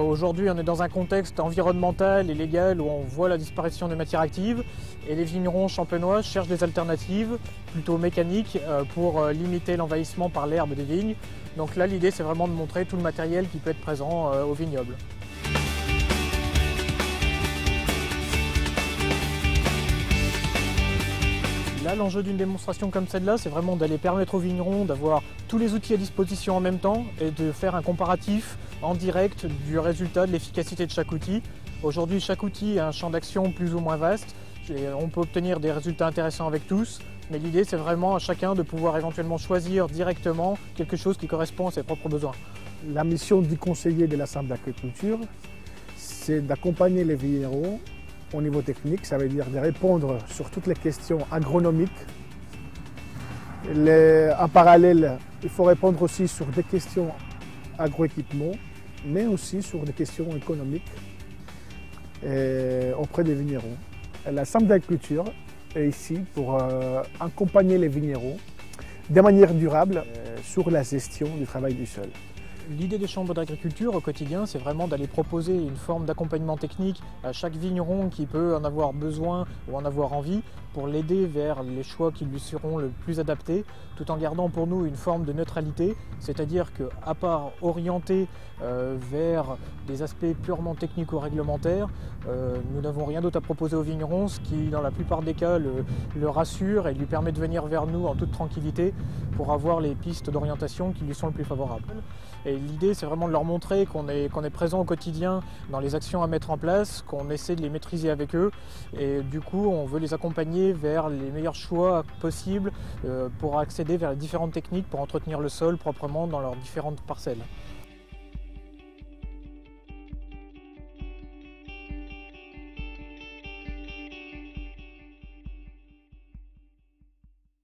Aujourd'hui, on est dans un contexte environnemental et légal où on voit la disparition des matières actives et les vignerons champenois cherchent des alternatives plutôt mécaniques pour limiter l'envahissement par l'herbe des vignes. Donc là, l'idée, c'est vraiment de montrer tout le matériel qui peut être présent au vignoble. Là, l'enjeu d'une démonstration comme celle-là, c'est vraiment d'aller permettre aux vignerons d'avoir tous les outils à disposition en même temps et de faire un comparatif en direct du résultat, de l'efficacité de chaque outil. Aujourd'hui, chaque outil a un champ d'action plus ou moins vaste et on peut obtenir des résultats intéressants avec tous, mais l'idée, c'est vraiment à chacun de pouvoir éventuellement choisir directement quelque chose qui correspond à ses propres besoins. La mission du conseiller de la Chambre d'agriculture, c'est d'accompagner les vignerons au niveau technique, ça veut dire de répondre sur toutes les questions agronomiques. En parallèle, il faut répondre aussi sur des questions agroéquipement, mais aussi sur des questions économiques auprès des vignerons. La Chambre d'agriculture est ici pour accompagner les vignerons de manière durable sur la gestion du travail du sol. L'idée des chambres d'agriculture au quotidien, c'est vraiment d'aller proposer une forme d'accompagnement technique à chaque vigneron qui peut en avoir besoin ou en avoir envie pour l'aider vers les choix qui lui seront le plus adaptés, tout en gardant pour nous une forme de neutralité, c'est-à-dire qu'à part orienter vers des aspects purement technico-réglementaires, nous n'avons rien d'autre à proposer aux vignerons, ce qui dans la plupart des cas le rassure et lui permet de venir vers nous en toute tranquillité pour avoir les pistes d'orientation qui lui sont le plus favorables. Et l'idée, c'est vraiment de leur montrer qu'on est présent au quotidien dans les actions à mettre en place, qu'on essaie de les maîtriser avec eux. Et du coup, on veut les accompagner vers les meilleurs choix possibles pour accéder vers les différentes techniques pour entretenir le sol proprement dans leurs différentes parcelles.